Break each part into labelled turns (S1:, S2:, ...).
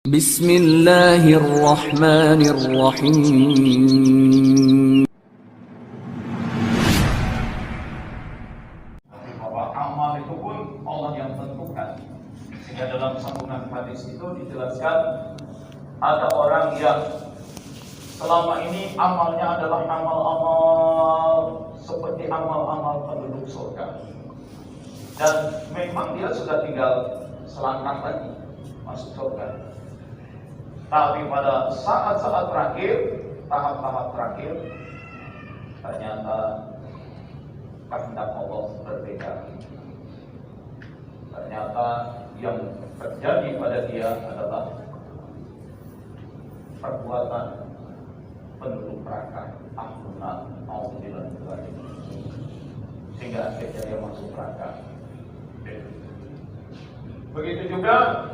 S1: Bismillahirrahmanirrahim.
S2: Bahwa amal itu pun Allah yang tentukan. Sehingga dalam sambungan hadis itu dijelaskan ada orang yang selama ini amalnya adalah amal-amal seperti amal-amal penduduk surga. Dan memang dia sudah tinggal selangkah lagi masuk surga. Tapi pada saat-saat terakhir, tahap-tahap terakhir, ternyata kehendak Allah berbeda. Ternyata yang terjadi pada dia adalah perbuatan penduduk neraka, ahlunan, auzubillah min dzalik. Sehingga akhirnya dia masuk neraka. Begitu juga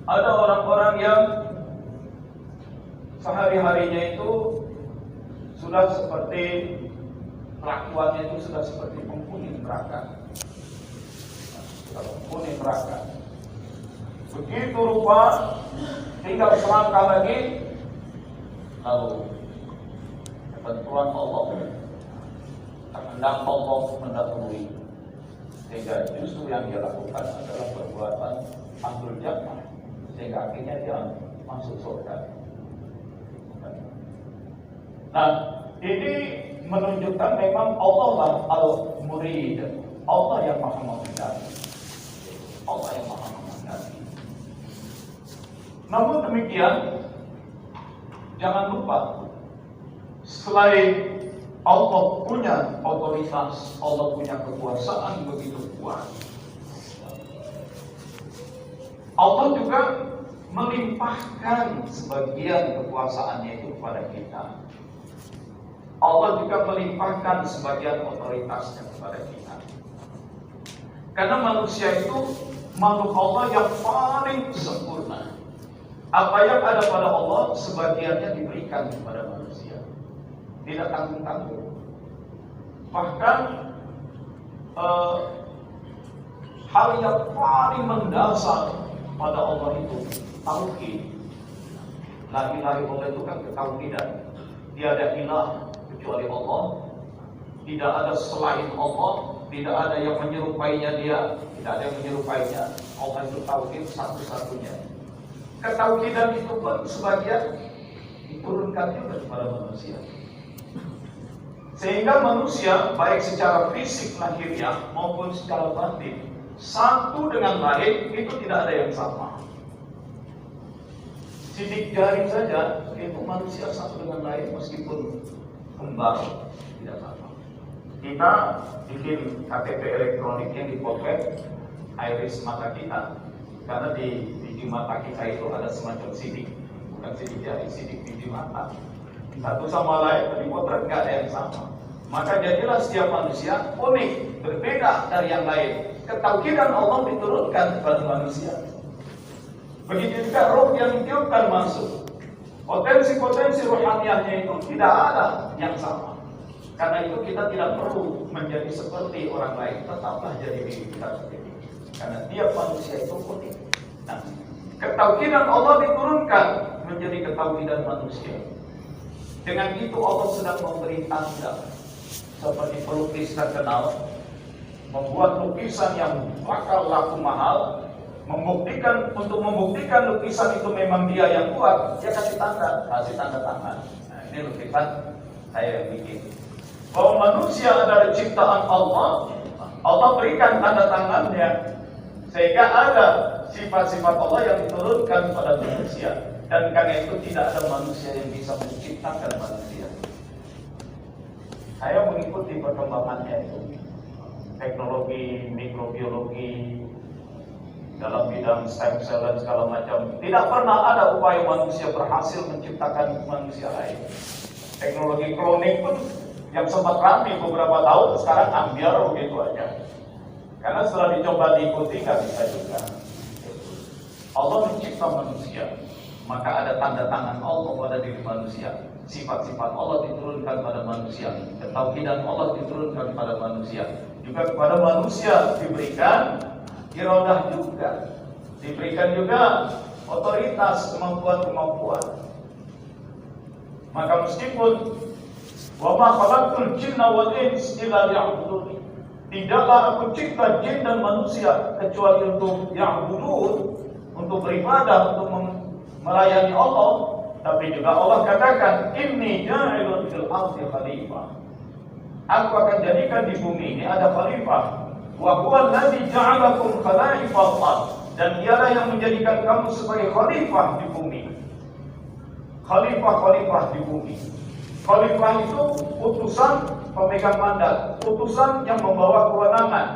S2: ada orang-orang yang sehari-harinya itu sudah seperti kelakuannya itu sudah seperti penghuni neraka. Penghuni neraka. Begitu rupa tinggal selangkah lagi, lalu ketentuan Allah, kehendak Allah mendahului, sehingga justru yang dia lakukan adalah perbuatan ahlul jannah, sehingga akhirnya dia masuk surga. Nah, ini menunjukkan memang Allah lah al-murid, Allah yang maha menghendaki, Allah yang maha menghendaki. Namun demikian, jangan lupa, selain Allah punya otoritas, Allah punya kekuasaan begitu kuat, Allah juga melimpahkan sebagian kekuasaannya itu kepada kita. Allah juga melimpahkan sebagian otoritasnya kepada kita. Karena manusia itu makhluk Allah yang paling sempurna. Apa yang ada pada Allah sebagiannya diberikan kepada manusia, tidak tanggung-tanggung. Bahkan hal yang paling mendasar pada Allah itu tauhid. La ilaha illallah itu kan ketauhidan. Tiada ilah kecuali Allah, tidak ada selain Allah, tidak ada yang menyerupainya dia, tidak ada yang menyerupainya. Allah itu tauhid satu-satunya. Ketauhidan itu pun sebagian diturunkan juga kepada manusia. Sehingga manusia baik secara fisik lahiriah maupun secara batin, satu dengan lain itu tidak ada yang sama. Sidik jari saja itu manusia satu dengan lain meskipun kembar tidak sama. Kita bikin KTP elektronik yang dipotret iris mata kita, karena di mata kita itu ada semacam sidik, bukan sidik jari, sidik biji mata. Satu sama lain dipotret nggak ada yang sama. Maka jadilah setiap manusia unik, berbeda dari yang lain. Ketauhidan Allah diturunkan kepada manusia. Begitu juga roh yang ditiupkan masuk. Potensi-potensi rohaniahnya itu tidak ada yang sama. Karena itu kita tidak perlu menjadi seperti orang lain, tetaplah jadi diri kita sendiri. Karena tiap manusia itu unik. Nah, ketauhidan Allah diturunkan menjadi ketauhidan manusia. Dengan itu Allah sedang memberi tanda, seperti pelukis terkenal membuat lukisan yang bakal laku mahal, untuk membuktikan lukisan itu memang dia yang buat, dia kasih tanda tangan. Nah, ini lukisan saya yang bikin. Bahwa manusia adalah ciptaan Allah, Allah berikan tanda tangannya, sehingga ada sifat-sifat Allah yang diturunkan pada manusia. Dan karena itu tidak ada manusia yang bisa menciptakan manusia. Saya mengikuti perkembangannya itu, teknologi, mikrobiologi, dalam bidang stem cell dan segala macam. Tidak pernah ada upaya manusia berhasil menciptakan manusia lain. Teknologi kloning pun yang sempat ramai beberapa tahun, sekarang ambiar begitu aja. Karena setelah dicoba diikuti nggak bisa juga. Allah mencipta manusia, maka ada tanda tangan Allah pada diri manusia. Sifat-sifat Allah diturunkan pada manusia, ketauhidan Allah diturunkan pada manusia. Juga kepada manusia diberikan iradah juga, diberikan juga otoritas. otoritas, kemampuan. Maka meskipun wa ma khalaqtul jinna wal ins illa liya'budun, tidaklah aku cipta jin dan manusia kecuali untuk ya'budun, untuk beribadah, untuk melayani Allah. Tapi juga Allah katakan, inni ja'ilun fil ardi khalifah. Aku akan jadikan di bumi ini ada khalifah. Wa huwa alladzi ja'alakum khala'ifal ard. Dan dialah yang menjadikan kamu sebagai khalifah di bumi. Khalifah di bumi. Khalifah itu utusan pemegang mandat, utusan yang membawa kewenangan.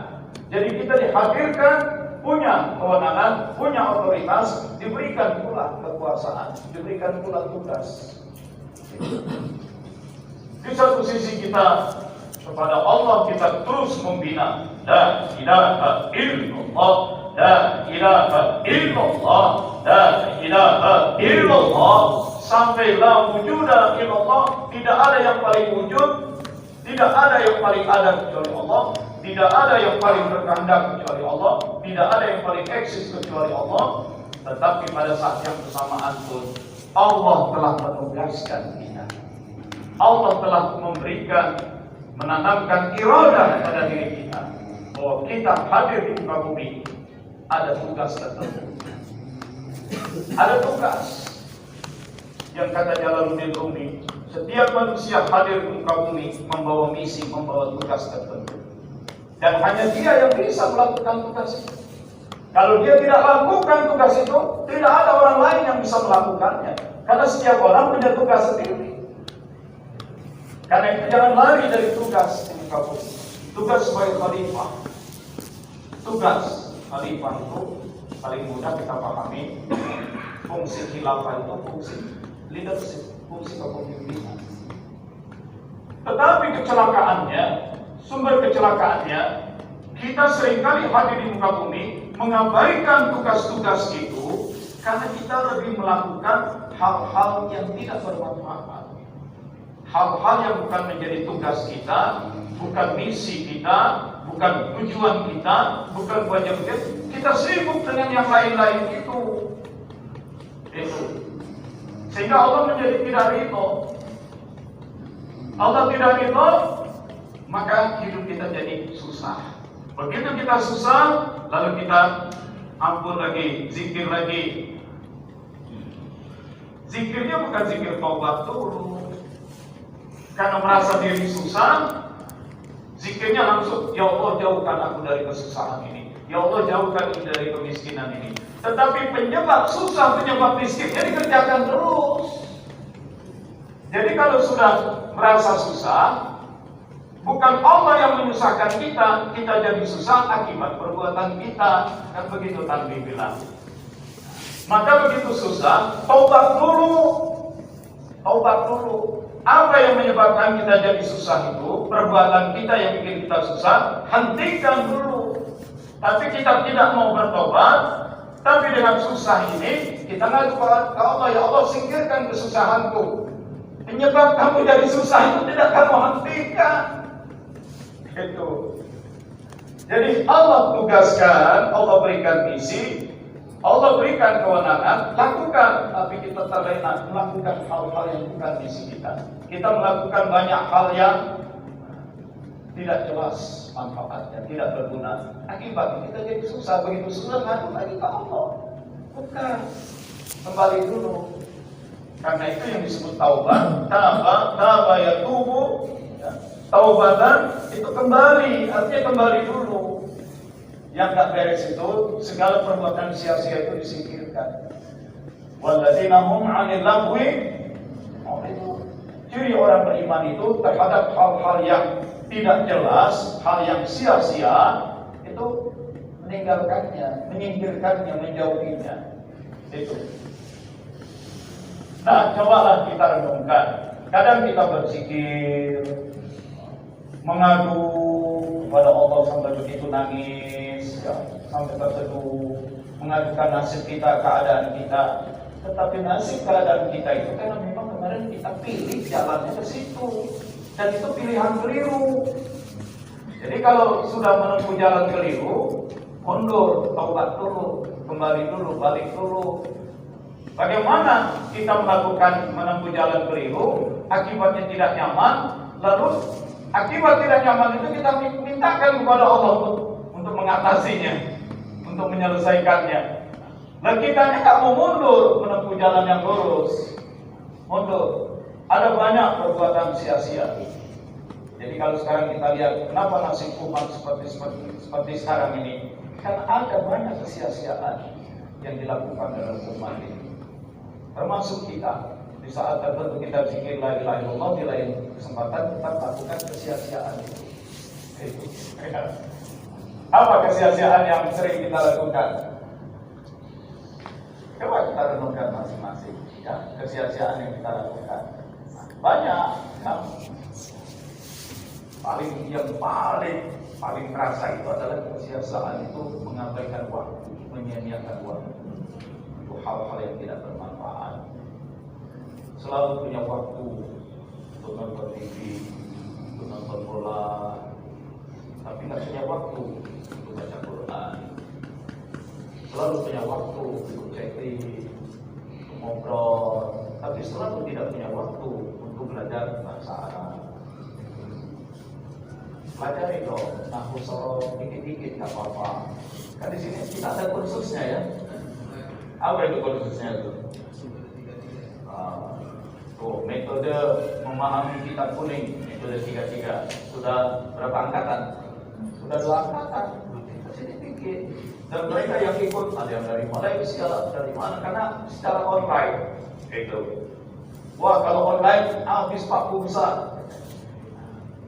S2: Jadi kita dihadirkan punya kewenangan, punya otoritas, diberikan pula kekuasaan, diberikan pula tugas. Di satu sisi kita kepada Allah kita terus membina la ilaha illallah, la ilaha illallah, la ilaha illallah, sampai la wujuda illallah. Tidak ada yang paling wujud, tidak ada yang paling ada kecuali Allah, tidak ada yang paling berkehendak kecuali Allah, tidak ada yang paling eksis kecuali Allah. Tetapi pada saat yang bersamaan pun Allah telah menugaskan kita. Allah telah memberikan, menanamkan iradah pada diri kita bahwa kita hadir di muka bumi ada tugas tertentu. Ada tugas yang kata Jalaluddin Rumi, setiap manusia hadir di muka bumi membawa misi, membawa tugas tertentu. Dan hanya dia yang bisa melakukan tugas itu. Kalau dia tidak lakukan tugas itu, tidak ada orang lain yang bisa melakukannya. Karena setiap orang punya tugas sendiri. Karena itu jangan lari dari tugas di muka bumi. Tugas sebagai khalifah. Tugas khalifah itu paling mudah kita pahami. Fungsi khilafah itu fungsi leadership, fungsi kepemimpinan. Tetapi kecelakaannya, sumber kecelakaannya, kita seringkali hadir di muka bumi mengabaikan tugas-tugas itu karena kita lebih melakukan hal-hal yang tidak bermanfaat. Hal-hal yang bukan menjadi tugas kita, bukan misi kita, bukan tujuan kita, bukan wajib kita. Kita sibuk dengan yang lain-lain itu. Sehingga Allah menjadi tidak ridho. Allah tidak ridho, maka hidup kita jadi susah. Begitu kita susah, lalu kita ampun lagi, zikir lagi. Zikirnya bukan zikir taubat dulu. Karena merasa diri susah, zikirnya langsung, ya Allah jauhkan aku dari kesusahan ini, ya Allah jauhkan aku dari kemiskinan ini. Tetapi penyebab susah, penyebab miskinnya dikerjakan terus. Jadi kalau sudah merasa susah, bukan Allah yang menyusahkan kita, kita jadi susah akibat perbuatan kita. Kan begitu Tanbi bilang. Maka begitu susah, taubat dulu. Taubat dulu. Apa yang menyebabkan kita jadi susah itu, perbuatan kita yang bikin kita susah, hentikan dulu. Tapi kita tidak mau bertobat, tapi dengan susah ini, kita ngadu ke Allah, ya Allah singkirkan kesusahanku. Penyebab kamu jadi susah itu tidak kamu hentikan. Itu. Jadi Allah tugaskan, Allah berikan misi, Allah berikan kewenangan, lakukan. Tapi kita terlena melakukan hal-hal yang bukan misi kita. Kita melakukan banyak hal yang tidak jelas manfaatnya, tidak berguna. Akibatnya kita jadi susah. Begitu susah ngadu lagi ke Allah. Bukan. Kembali dulu. Karena itu yang disebut taubat. Taba yatubu. Taubatan itu kembali, artinya kembali dulu. Yang tak beres itu, segala perbuatan sia-sia itu disingkirkan. Walladzina hum 'anil lagwi mu'ridun. Ciri orang beriman itu terhadap hal-hal yang tidak jelas, hal yang sia-sia, itu meninggalkannya, menyingkirkannya, menjauhinya. Itu. Nah, cobalah kita renungkan. Kadang kita berzikir, mengadu kepada Allah sampai begitu nangis, ya, sampai terseduh, mengadukan nasib kita, keadaan kita. Tetapi nasib keadaan kita itu karena memang kemarin kita pilih jalannya ke situ, dan itu pilihan keliru. Jadi kalau sudah menempuh jalan keliru, mundur, taubat dulu, kembali dulu, balik dulu. Bagaimana kita menempuh jalan keliru, akibatnya tidak nyaman, lalu akibat tidak nyaman itu kita mintakan kepada Allah untuk mengatasinya, untuk menyelesaikannya. Dan kita nggak mau mundur menempuh jalan yang lurus, mundur. Ada banyak perbuatan sia-sia. Jadi kalau sekarang kita lihat kenapa nasib umat seperti sekarang ini, kan ada banyak kesia-siaan yang dilakukan dalam umat ini. Termasuk kita, di saat tertentu kita zikir la ilaha illallah, di lain kesempatan kita lakukan kesia-siaan itu. Apa kesia-siaan yang sering kita lakukan? Coba kita renungkan masing-masing, ya, kesia-siaan yang kita lakukan. Banyak, ya. Paling terasa itu adalah kesia-siaan itu mengabaikan waktu, menyia-nyiakan waktu untuk hal-hal yang tidak bermanfaat. Selalu punya waktu untuk nonton TV, untuk nonton bola, tapi nggak punya waktu untuk baca Quran. Selalu punya waktu untuk chatting, untuk ngobrol, tapi selalu tidak punya waktu untuk belajar bahasa Arab. Pelajari dong, nahwu sorof dikit-dikit nggak apa-apa. Kan di sini kita ada kursusnya ya. Apa itu kursusnya itu? Metode memahami kitab kuning, metode 3 sudah berapa angkatan? Sudah 2 angkatan. Sedikit. Dan mereka yang ikut ada yang dari Malaysia, dari mana? Karena secara online itu. Wah, kalau online habis Pak pulsa.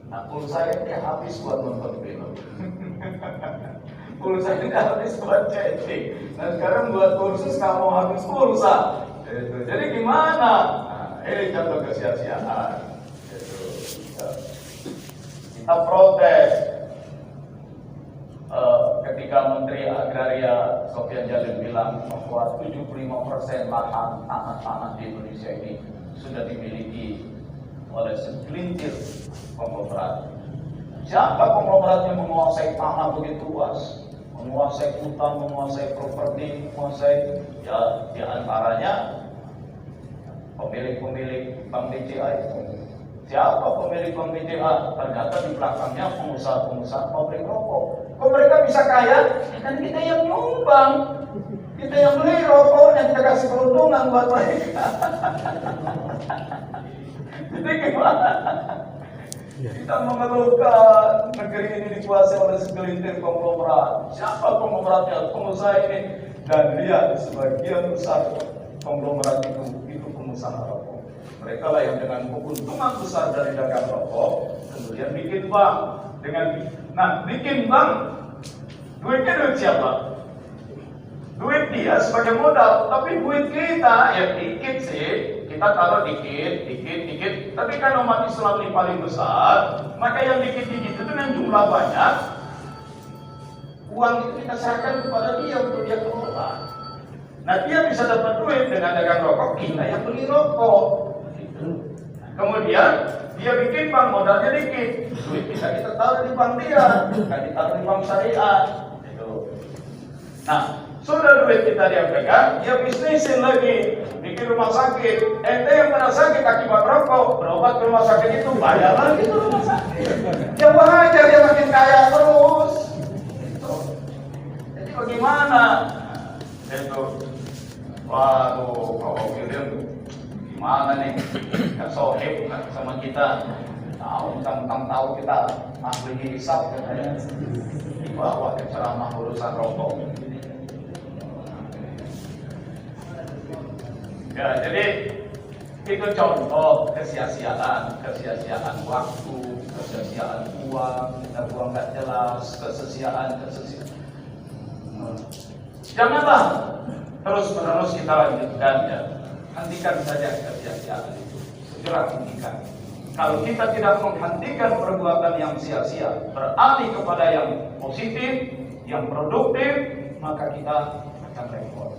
S2: Nah, pulsa ini habis buat nonton film. Pulsa ini habis buat chatting. Dan sekarang buat kursus kamu habis pulsa. Jadi gimana? Ini contoh kesia-siaan. Kita protes ketika Menteri Agraria Sofyan Jalil bilang bahwa 75% lahan tanah di Indonesia ini sudah dimiliki oleh segelintir konglomerat. Siapa konglomerat yang menguasai tanah begitu luas, menguasai hutan, menguasai properti, menguasai, ya, di antaranya pemilik Bank BCA itu. Siapa pemilik Bank BCA? Ternyata di belakangnya pengusaha-pengusaha pabrik rokok. Kok mereka bisa kaya? Kan kita yang nyumbang, kita yang beli rokoknya, kita kasih keuntungan buat mereka. Jadi gimana? Kita mengeluhkan negeri ini dikuasai oleh segelintir konglomerat. Siapa konglomeratnya? Pengusaha ini. Dan lihat sebagian besar konglomerat itu pengusaha rokok. Mereka lah yang dengan keuntungan besar dari dagang rokok kemudian bikin bank. Bikin bank, duitnya duit siapa? Duit dia sebagai modal, tapi duit kita ya dikit sih. Kita taruh dikit. Tapi kan umat Islam ini paling besar, maka yang dikit-dikit itu dengan jumlah banyak, uang itu kita serahkan kepada dia untuk dia kelola. Nah, dia bisa dapat duit dengan dagang rokok, kita yang beli rokok. Kemudian dia bikin bank, modalnya dikit, duit kita taruh di bank dia, bukan ditaruh di bank syariah. Nah, sudah duit kita dia pegang, dia bisnisin lagi, bikin rumah sakit. Ente yang pernah sakit akibat rokok, berobat ke rumah sakit itu, bayar lagi ke rumah sakit. Dia wajar dia makin kaya terus. Jadi bagaimana? Waduh, kalau film gimana nih? Gak sohib sama kita. Tentang tahu kita ahli hisab katanya. Dibawa ke ceramah urusan rokok. Ya, jadi itu contoh kesia-siaan waktu, kesia-siaan uang, kita buang nggak jelas, kesia-siaan. Janganlah terus-menerus kita lanjutkan, ya. Hentikan saja kesia-siaan itu, segera hentikan. Kalau kita tidak menghentikan perbuatan yang sia-sia, beralih kepada yang positif, yang produktif, maka kita akan repot.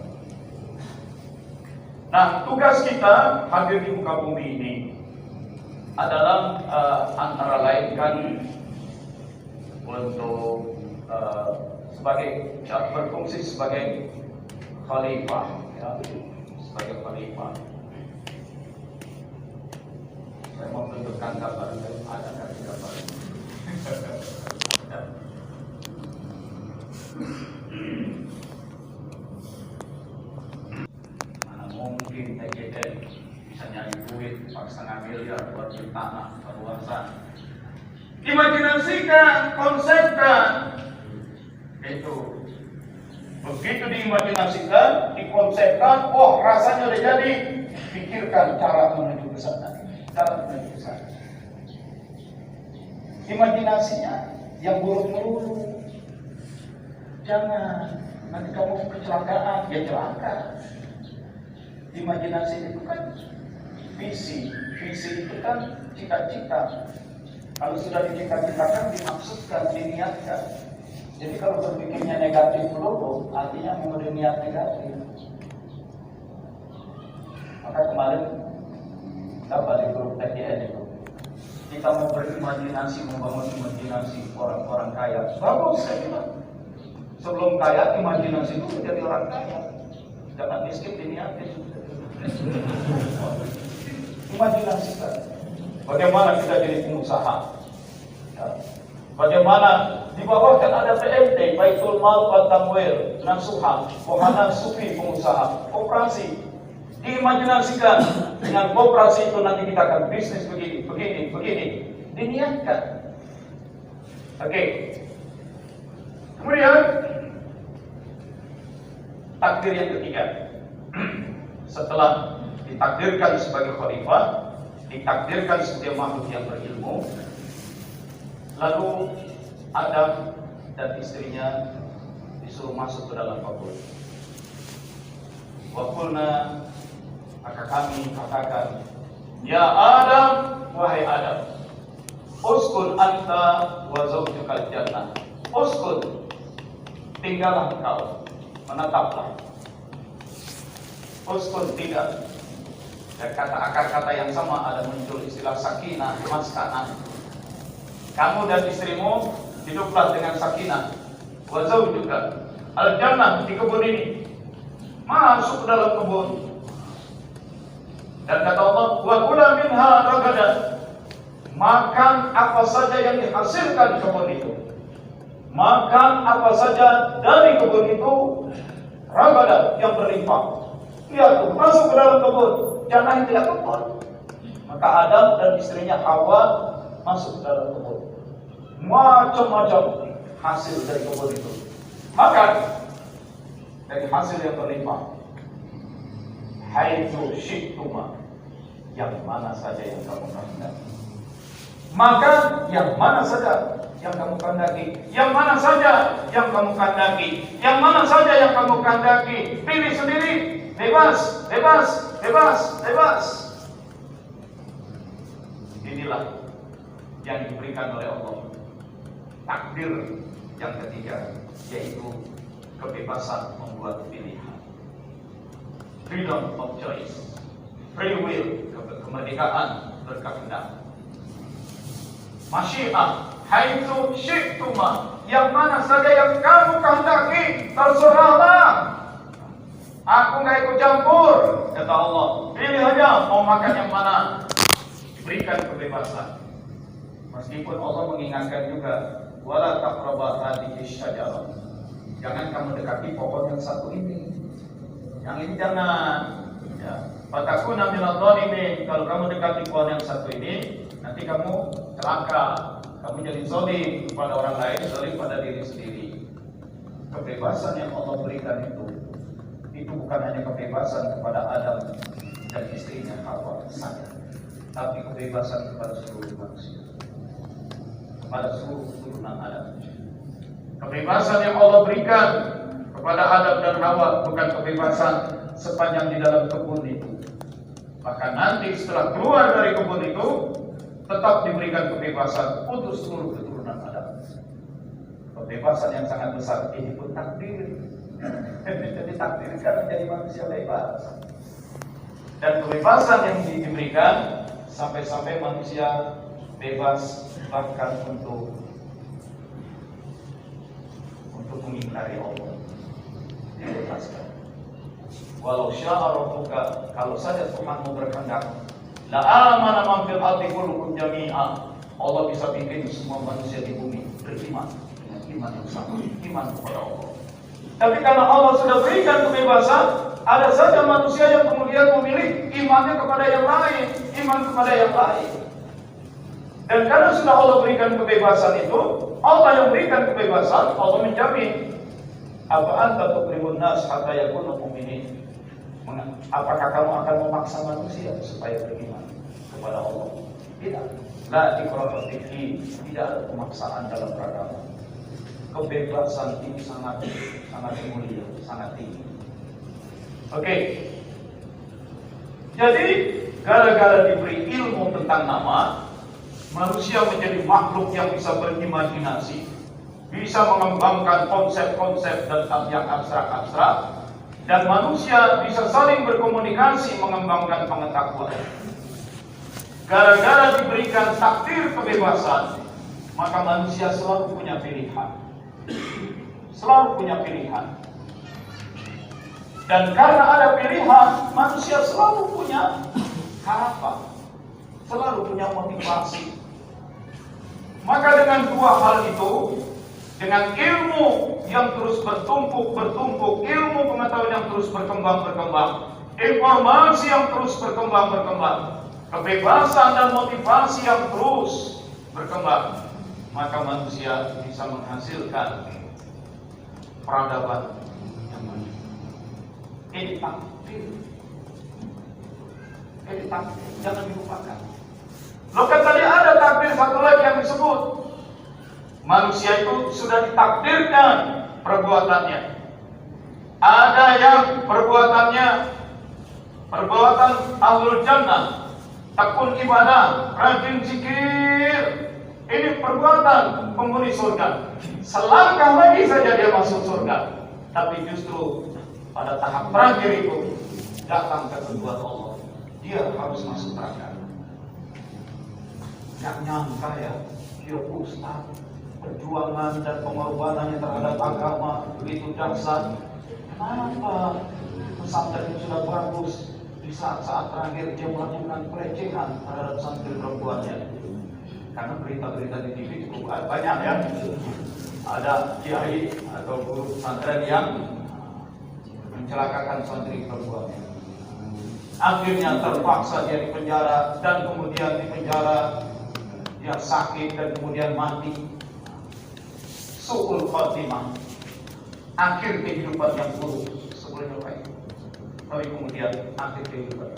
S2: Nah, tugas kita hadir di muka bumi ini adalah antara lain kan untuk berfungsi sebagai khalifah, ya, sebagai kantor barangkali ada dari gambar. Mana mungkin TGD bisa nyari duit 4,5 miliar buat beli tanah kawasan. Imajinasikan, konsepkan itu. Begitu diimajinasikan, dikonsepkan, oh rasanya udah jadi, pikirkan cara menuju ke sana. Cara menuju ke sana. Imajinasinya yang buruk melulu. Jangan, nanti kamu kecelakaan, ya celaka. Imajinasi itu kan visi itu kan cita-cita. Kalau sudah dicita-citakan, dimaksudkan, diniatkan. Jadi kalau berpikirnya negatif dulu, artinya memang niat negatif. Maka kemarin dapat di grup TGN itu, kita mau berimajinasi, membangun imajinasi orang-orang kaya. Bagus, saya bilang. Sebelum kaya, imajinasi itu menjadi orang kaya. Jangan miskin diniatin. Imajinasikan. Bagaimana kita jadi pengusaha? Ya. Bagaimana di bawah kan ada PMT, Baitul Mal wa Tamwil, Nasuha, Wahana Sufi pengusaha, koperasi. Diimajinasikan dengan koperasi itu nanti kita akan bisnis begini. Diniatkan. Oke. Kemudian takdir yang ketiga. Setelah ditakdirkan sebagai khalifah, ditakdirkan sebagai makhluk yang berilmu, lalu Adam dan istrinya disuruh masuk ke dalam kubur. Wa qulna, maka kami katakan, ya Adam, wahai Adam, uskun anta wa zawjukal jannah. Uskun, tinggallah engkau, menetaplah. Uskun, tinggal. Dan kata akar kata yang sama ada muncul istilah sakinah, maskanah. Kamu dan istrimu hiduplah dengan sakinah. Wa zawjuka al-jannah, di kebun ini. Masuk ke dalam kebun. Dan kata Allah, wa kula minha ragadan. Makan apa saja yang dihasilkan di kebun itu. Makan apa saja dari kebun itu, ragadan, yang berlimpah. Lihat tuh, masuk ke dalam kebun. Jangan tidak kebun. Maka Adam dan istrinya Hawa masuk ke dalam kebun. Macam-macam hasil dari kebun itu. Makan dari hasil yang berlimpah. Haitsu syi'tuma, yang mana saja yang kamu kehendaki. Makan yang mana saja yang kamu kehendaki. Yang mana saja yang kamu kehendaki. Yang mana saja yang kamu kehendaki. Pilih sendiri. Bebas, bebas, bebas, bebas. Inilah yang diberikan oleh Allah. Takdir yang ketiga, yaitu kebebasan membuat pilihan. Freedom of choice. Free will, kemerdekaan berkehendak. Masyiah, haitsu syi'tuma, yang mana saja yang kamu kehendaki, terserahlah. Aku nggak ikut campur, kata Allah. Pilih aja mau makan yang mana. Diberikan kebebasan. Meskipun Allah mengingatkan juga, wala taqrabu hadhihi syajarah. Jangan kamu dekati pohon yang satu ini. Yang ini jangan. Ya. Fatakuna minadh dhalimin. Kalau kamu dekati pohon yang satu ini, nanti kamu celaka. Kamu jadi zalim kepada orang lain, zalim pada diri sendiri. Kebebasan yang Allah berikan itu bukan hanya kebebasan kepada Adam dan istrinya Hawa saja, tapi kebebasan kepada seluruh manusia, kepada seluruh turunan Adam. Kebebasan yang Allah berikan kepada Adam dan Hawa bukan kebebasan sepanjang di dalam kebun itu. Bahkan nanti setelah keluar dari kebun itu, tetap diberikan kebebasan untuk seluruh keturunan Adam. Kebebasan yang sangat besar ini pun takdir. Jadi takdirkan menjadi manusia bebas. Dan kebebasan yang diberikan sampai-sampai manusia bebas bahkan untuk mengingkari Allah. Dibebaskan. Walau syaa rabbuka, kalau saja Tuhanmu berkehendak, La amana man fil ardi kulluhum jami'a. Allah bisa bikin semua manusia di bumi beriman dengan iman yang sama, iman kepada Allah. Tapi karena Allah sudah berikan kebebasan, ada saja manusia yang kemudian memilih imannya kepada yang lain, iman kepada yang lain. Dan karena sudah Allah berikan kebebasan itu, Allah yang berikan kebebasan, Allah menjamin. Apa anta tukrimun nas hatta yakunu mu'minin? Apakah kamu akan memaksa manusia supaya beriman kepada Allah? Tidak. La ikraha fiddin, tidak ada pemaksaan dalam beragama. Kebebasan ini sangat mulia, sangat tinggi. Oke. Jadi gara-gara diberi ilmu tentang nama, manusia menjadi makhluk yang bisa berimajinasi, bisa mengembangkan konsep-konsep dan yang abstrak-abstrak, dan manusia bisa saling berkomunikasi mengembangkan pengetahuan. Gara-gara diberikan takdir kebebasan, maka manusia selalu punya pilihan. Selalu punya pilihan. Dan karena ada pilihan, manusia selalu punya harapan, selalu punya motivasi. Maka dengan dua hal itu, dengan ilmu yang terus bertumpuk, ilmu pengetahuan yang terus berkembang, informasi yang terus berkembang, kebebasan dan motivasi yang terus berkembang, maka manusia bisa menghasilkan peradaban yang maju. Ini takdir. Ini takdir, jangan dilupakan. Loh kan tadi ada takdir satu lagi yang disebut. Manusia itu sudah ditakdirkan perbuatannya. Ada yang perbuatannya perbuatan ahlul jannah, tekun ibadah, rajin zikir. Ini perbuatan penghuni surga. Selangkah lagi saja dia masuk surga. Tapi justru pada tahap terakhir itu datang ketentuan Allah. Dia harus masuk neraka. Gak nyangka ya, dia ustaz, perjuangan dan pengorbanannya terhadap agama begitu dahsyat. Kenapa pesantren itu sudah bagus, di saat-saat terakhir dia melakukan pelecehan terhadap santri perempuannya? Karena berita-berita di TV cukup banyak ya. Ada kiai atau guru pesantren yang mencelakakan santri perempuannya. Akhirnya terpaksa dia dipenjara, dan kemudian dipenjara dia sakit dan kemudian mati. Su'ul khatimah, akhir kehidupan yang buruk sebelumnya baik, tapi kemudian akhir kehidupan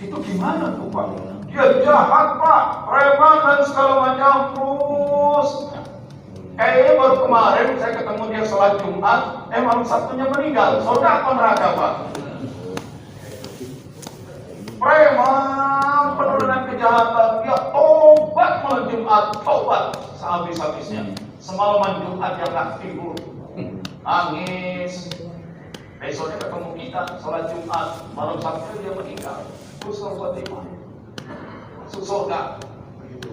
S2: itu gimana tuh Pak? Dia jahat Pak, preman dan segala macam terus. Kayaknya baru kemarin saya ketemu dia sholat Jumat, malam Sabtunya meninggal. Saudara apa neraka Pak? Preman, penuh dengan kejahatan, dia tobat malam Jumat, tobat sehabis-habisnya. Semalaman Jumat dia tak tidur, nangis. Besoknya ketemu kita, sholat Jumat, malam Sabtu dia meninggal. Husnul khotimah, masuk surga. Begitu.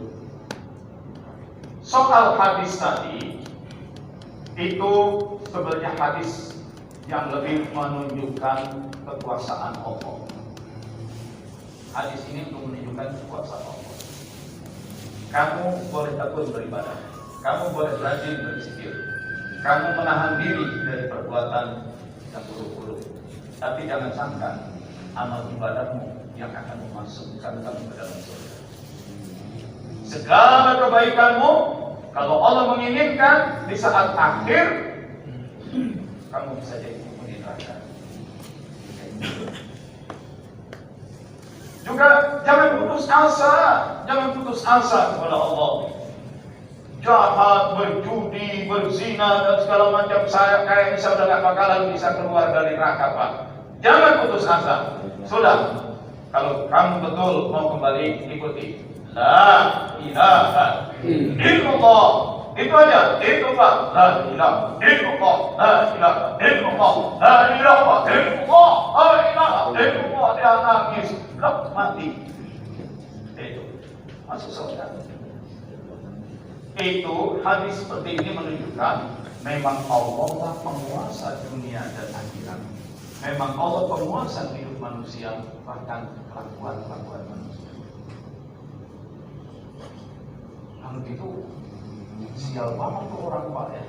S2: Soal hadis tadi, itu sebenarnya hadis yang lebih menunjukkan kekuasaan Allah. Hadis ini untuk menunjukkan kekuasaan Allah. Kamu boleh tekun beribadah, kamu boleh rajin berzikir, kamu menahan diri dari perbuatan yang buruk-buruk. Tapi jangan sangka amal ibadahmu yang akan memasukkan kamu ke dalam surga. Segala kebaikanmu, kalau Allah menginginkan, di saat akhir kamu bisa jadi penghuni neraka. Juga jangan putus asa kepada Allah. Jahat, berjudi, berzina dan segala macam, saya kayaknya saya udah gak bakalan bisa keluar dari neraka Pak. Jangan putus asa. Sudah, kalau kamu betul mau kembali, ikuti La ilaha illallah. Itu aja, itu Pak. La ilaha illallah, la ilaha illallah, la ilaha illallah, la ilaha illallah. Dia nangis, mati. Itu masuk surga. Itu hadis seperti ini menunjukkan memang Allah lah penguasa dunia dan akhirat. Memang Allah penguasa hidup manusia, bahkan kelakuan manusia. Kalau itu sial banget tuh orang baik.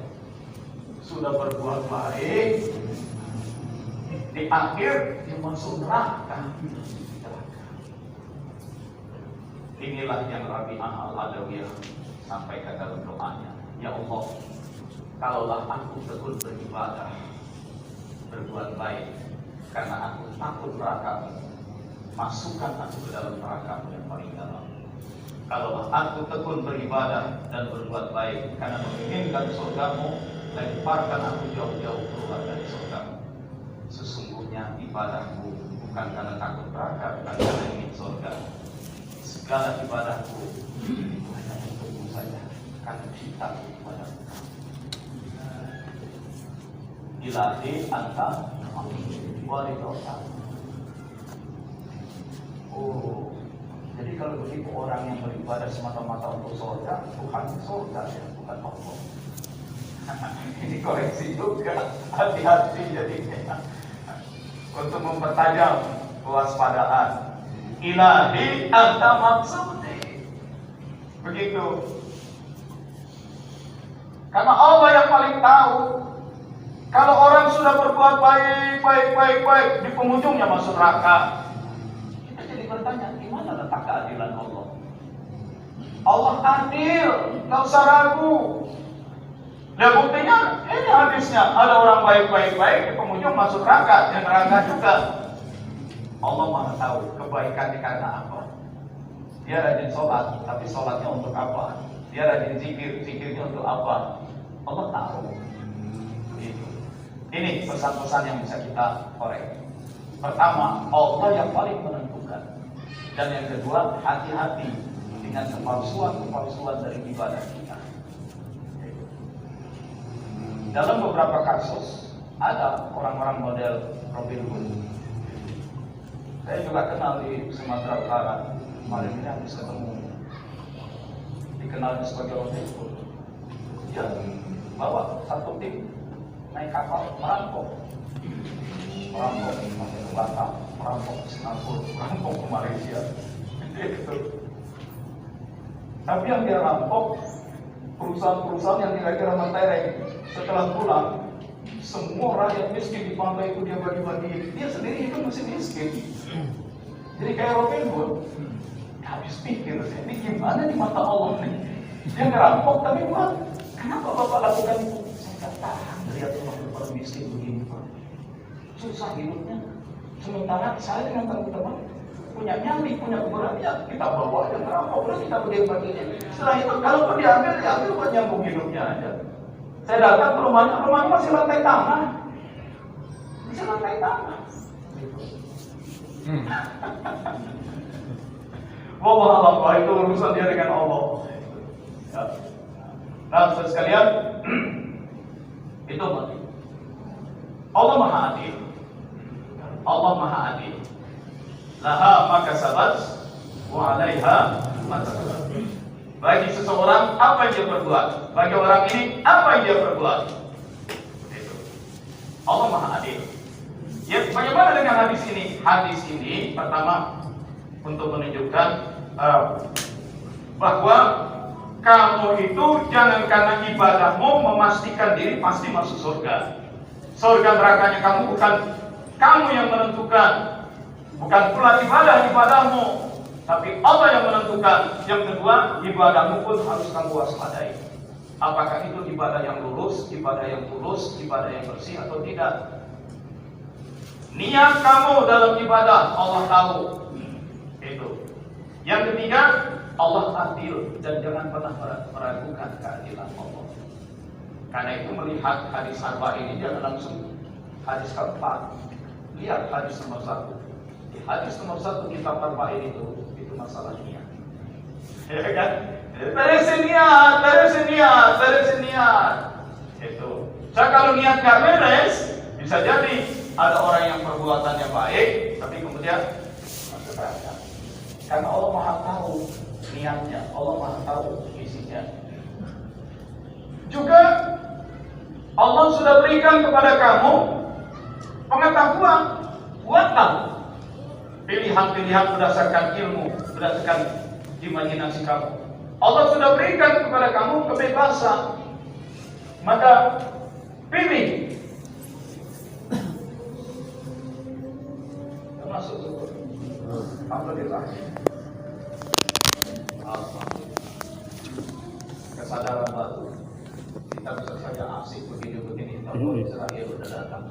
S2: Sudah berbuat baik, di akhir dia masuk neraka. Inilah yang Rabi'ah Al-Adawiyah sampaikan dalam doanya. Ya Allah, kalaulah aku tekun beribadah, berbuat baik, karena aku takut neraka, masukkan aku ke dalam neraka yang paling dalam. Kalaulah aku tekun beribadah dan berbuat baik, karena menginginkan surgamu, lemparkan aku jauh-jauh keluar dari surgamu. Sesungguhnya ibadahku bukan karena takut neraka, bukan karena ingin surga. Segala ibadahku hanya untukmu saja, karena cinta kepadamu. Ilahi anta walidota. Oh, jadi kalau begitu orang yang beribadah semata-mata untuk surga, bukan surga ya, bukan Allah. Ini koreksi juga, hati-hati jadinya. Untuk mempertajam kewaspadaan. Ilahi anta maksudi. Begitu. Karena Allah yang paling tahu. Kalau orang sudah berbuat baik, di penghujungnya masuk neraka. Kita jadi bertanya, gimana letak keadilan Allah? Allah adil, gak usah ragu. Dan buktinya, ini hadisnya, ada orang baik, di penghujung masuk neraka, yang neraka juga. Allah Maha tahu kebaikan karena apa. Dia rajin sholat, tapi sholatnya untuk apa? Dia rajin zikir, zikirnya untuk apa? Allah tahu. Ini pesan-pesan yang bisa kita korek. Pertama, Allah yang paling menentukan. Dan yang kedua, hati-hati dengan kepalsuan dari ibadah kita. Dalam beberapa kasus, ada orang-orang model Robin Hood. Saya juga kenal di Sumatera Utara. Kemarin ini habis ketemu. Dikenal sebagai Robin Hood. Dia bawa satu tim naik kapal merampok masuk ke Batam, merampok ke Singapura, merampok ke Malaysia. Gitu. Tapi yang dia rampok perusahaan-perusahaan yang kira-kira mentereng. Setelah pulang, semua rakyat miskin di pantai itu dia bagi-bagi. Dia sendiri itu masih miskin. Jadi kayak Robin Hood. Habis pikir, ini gimana di mata Allah nih? Dia ngerampok tapi buat, kenapa Bapak lakukan itu? Saya tahan lihat orang miskin begini Pak. Susah hidupnya. Sementara saya dengan teman-teman punya nyali, punya ukuran, ya kita bawa aja ngerampok, udah kita bagi-baginya. Setelah itu kalaupun diambil buat nyambung hidupnya aja. Saya datang ke rumahnya masih lantai tanah. Masih lantai tanah. Wallah itu urusan dia dengan Allah. Ya. Nah, saudara sekalian, itu Allah Maha Adil. Allah Maha Adil. Laha maka sabat wa 'alaiha maka sabat. Bagi seseorang apa yang dia perbuat, bagi orang ini apa yang dia perbuat. Itu. Allah Maha Adil. Ya, bagaimana dengan hadis ini? Hadis ini pertama untuk menunjukkan bahwa kamu itu jangan karena ibadahmu memastikan diri pasti masuk surga. Surga nerakanya kamu bukan kamu yang menentukan, bukan pula ibadahmu, tapi Allah yang menentukan. Yang kedua, ibadahmu pun harus kamu waspadai. Apakah itu ibadah yang lurus, ibadah yang tulus, ibadah yang bersih atau tidak? Niat kamu dalam ibadah Allah tahu. Itu. Yang ketiga, Allah adil dan jangan pernah meragukan keadilan Allah. Karena itu melihat hadis arba ini jangan langsung hadis keempat. Lihat hadis nomor 1. Di hadis nomor 1 kitab arba ini itu masalah niat. Ya kan? Beresin niat. Itu. Saya kalau niat gak beres, bisa jadi ada orang yang perbuatannya baik, tapi kemudian masuk neraka. Karena Allah Maha tahu niatnya, Allah Maha tahu isinya. Juga Allah sudah berikan kepada kamu pengetahuan, buatlah pilihan-pilihan berdasarkan ilmu, berdasarkan imajinasi kamu. Allah sudah berikan kepada kamu kebebasan, maka pilih. Termasuk syukur. Alhamdulillah. Kesadaran baru. Kita bisa saja asik begini-begini, tapi Israel sudah datang.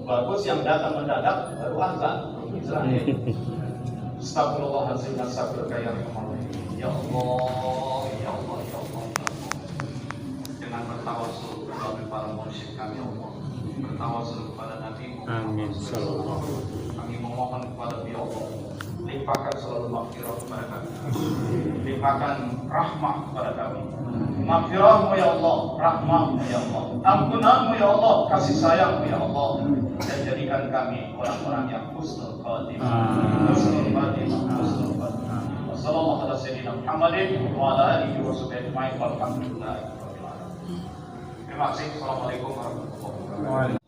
S2: Bagus yang datang mendadak baru azan Israel. Astagfirullahaladzim, astagfirullah ya Allah. Ya Allah, ya Allah, ya Allah. Dengan bertawasul kepada para mursyid kami, ya Allah. Bertawasul kepada Nabi Muhammad SAW. Kami memohon kepada ya Allah, limpahkan selalu maghfirah kepada kami, limpahkan rahmah kepada kami. Maghfirahmu ya Allah, rahmahmu ya Allah, ampunanmu ya Allah, kasih sayangmu ya Allah, dan jadikan kami orang-orang yang husnul khatimah, husnul khatimah, husnul khatimah. Wassallallahu ala sayyidina Muhammadin wa ala alihi wa sahbihi ajma'in walhamdulillahi rabbil alamin. Terima kasih. Assalamualaikum warahmatullahi wabarakatuh.